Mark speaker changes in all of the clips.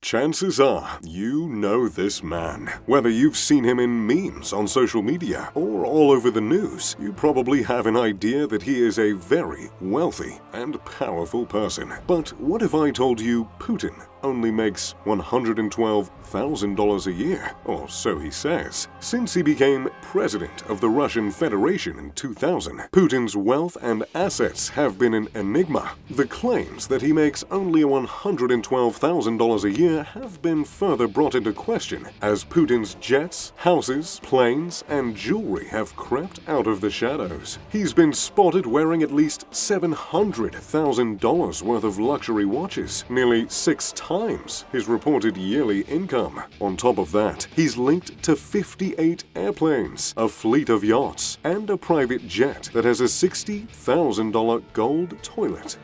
Speaker 1: Chances are you know this man. Whether you've seen him in memes on social media or all over the news, you probably have an idea that he is a very wealthy and powerful person. But what if I told you Putin only makes $112,000 a year, or so he says. Since he became president of the Russian Federation in 2000, Putin's wealth and assets have been an enigma. The claims that he makes only $112,000 a year have been further brought into question as Putin's jets, houses, planes, and jewelry have crept out of the shadows. He's been spotted wearing at least $700,000 worth of luxury watches, nearly 6 times his reported yearly income. On top of that, he's linked to 58 airplanes, a fleet of yachts, and a private jet that has a $60,000 gold toilet.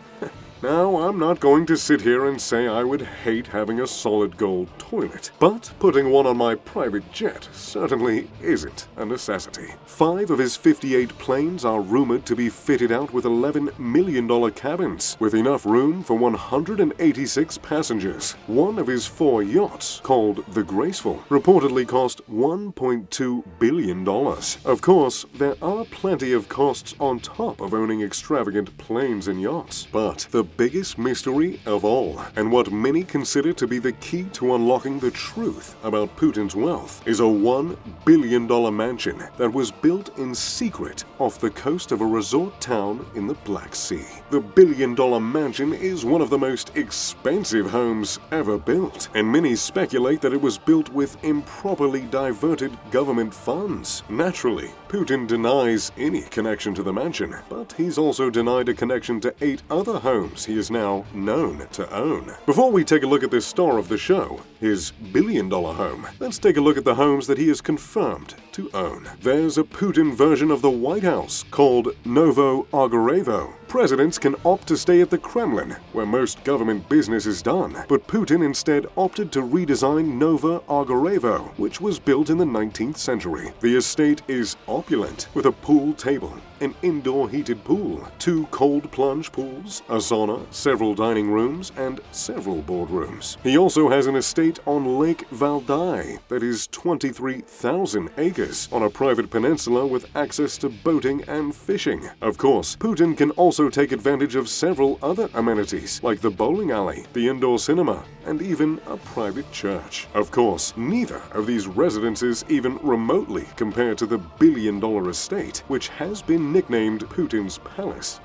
Speaker 1: Now, I'm not going to sit here and say I would hate having a solid gold toilet, but putting one on my private jet certainly isn't a necessity. 5 of his 58 planes are rumored to be fitted out with $11 million cabins, with enough room for 186 passengers. One of his 4 yachts, called the Graceful, reportedly cost $1.2 billion. Of course, there are plenty of costs on top of owning extravagant planes and yachts, but the biggest mystery of all, and what many consider to be the key to unlocking the truth about Putin's wealth, is a $1 billion mansion that was built in secret off the coast of a resort town in the Black Sea. The $1 billion mansion is one of the most expensive homes ever built, and many speculate that it was built with improperly diverted government funds. Naturally, Putin denies any connection to the mansion, but he's also denied a connection to 8 other homes he is now known to own. Before we take a look at this star of the show, his $1 billion home, let's take a look at the homes that he is confirmed to own. There's a Putin version of the White House called Novo Argarevo. Presidents can opt to stay at the Kremlin, where most government business is done, but Putin instead opted to redesign Novo Argarevo, which was built in the 19th century. The estate is opulent, with a pool table, an indoor heated pool, 2 cold plunge pools, a sauna, several dining rooms, and several boardrooms. He also has an estate on Lake Valdai that is 23,000 acres on a private peninsula with access to boating and fishing. Of course, Putin can also take advantage of several other amenities like the bowling alley, the indoor cinema, and even a private church. Of course, neither of these residences even remotely compare to the $1 billion estate, which has been nicknamed Putin's Palace.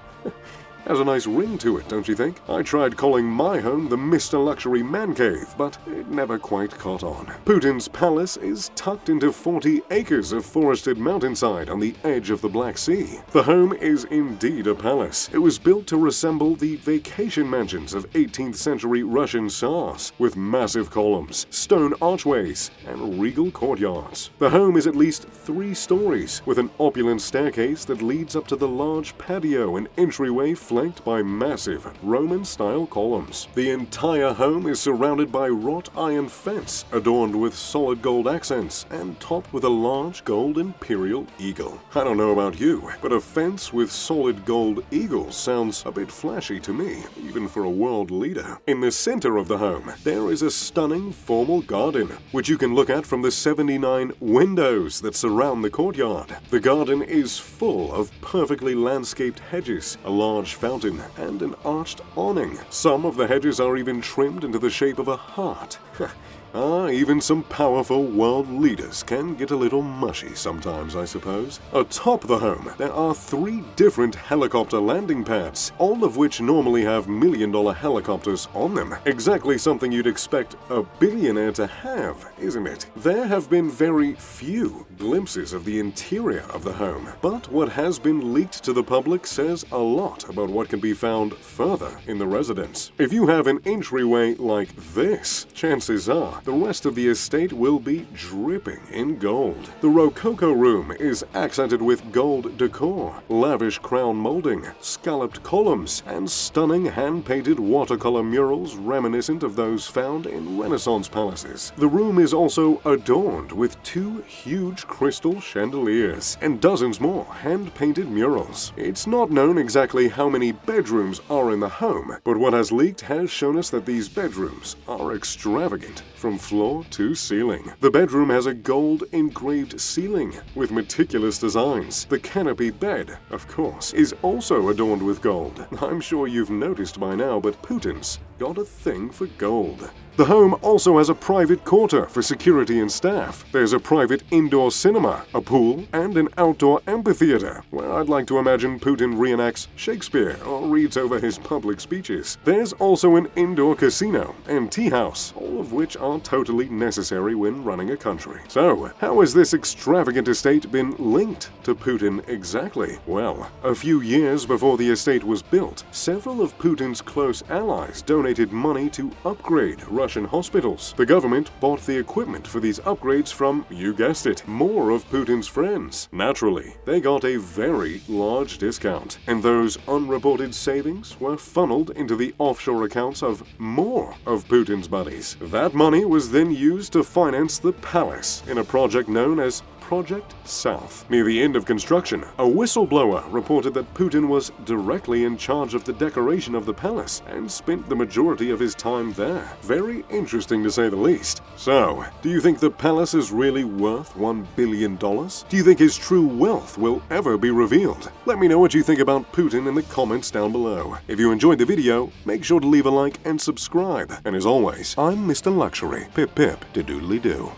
Speaker 1: Has a nice ring to it, don't you think? I tried calling my home the Mr. Luxury Man Cave, but it never quite caught on. Putin's palace is tucked into 40 acres of forested mountainside on the edge of the Black Sea. The home is indeed a palace. It was built to resemble the vacation mansions of 18th century Russian Tsars, with massive columns, stone archways, and regal courtyards. The home is at least 3 stories, with an opulent staircase that leads up to the large patio and entryway flanked by massive Roman-style columns. The entire home is surrounded by wrought iron fence adorned with solid gold accents and topped with a large gold imperial eagle. I don't know about you, but a fence with solid gold eagles sounds a bit flashy to me, even for a world leader. In the center of the home, there is a stunning formal garden, which you can look at from the 79 windows that surround the courtyard. The garden is full of perfectly landscaped hedges, a large fountain, and an arched awning. Some of the hedges are even trimmed into the shape of a heart. Even some powerful world leaders can get a little mushy sometimes, I suppose. Atop the home, there are 3 different helicopter landing pads, all of which normally have $1 million helicopters on them. Exactly something you'd expect a billionaire to have, isn't it? There have been very few glimpses of the interior of the home, but what has been leaked to the public says a lot about what can be found further in the residence. If you have an entryway like this, chances are the rest of the estate will be dripping in gold. The Rococo room is accented with gold decor, lavish crown molding, scalloped columns, and stunning hand-painted watercolor murals reminiscent of those found in Renaissance palaces. The room is also adorned with 2 huge crystal chandeliers and dozens more hand-painted murals. It's not known exactly how many bedrooms are in the home, but what has leaked has shown us that these bedrooms are extravagant extravagant from floor to ceiling. The bedroom has a gold-engraved ceiling with meticulous designs. The canopy bed, of course, is also adorned with gold. I'm sure you've noticed by now, but Putin's got a thing for gold. The home also has a private quarter for security and staff. There's a private indoor cinema, a pool, and an outdoor amphitheater, where I'd like to imagine Putin reenacts Shakespeare or reads over his public speeches. There's also an indoor casino and tea house, all of which are totally necessary when running a country. So, how has this extravagant estate been linked to Putin exactly? Well, a few years before the estate was built, several of Putin's close allies donated money to upgrade Russian hospitals. The government bought the equipment for these upgrades from, you guessed it, more of Putin's friends. Naturally, they got a very large discount, and those unreported savings were funneled into the offshore accounts of more of Putin's buddies. That money was then used to finance the palace in a project known as Project South. Near the end of construction, a whistleblower reported that Putin was directly in charge of the decoration of the palace and spent the majority of his time there. Very interesting to say the least. So, do you think the palace is really worth $1 billion? Do you think his true wealth will ever be revealed? Let me know what you think about Putin in the comments down below. If you enjoyed the video, make sure to leave a like and subscribe. And as always, I'm Mr. Luxury. Pip pip de doodly doo.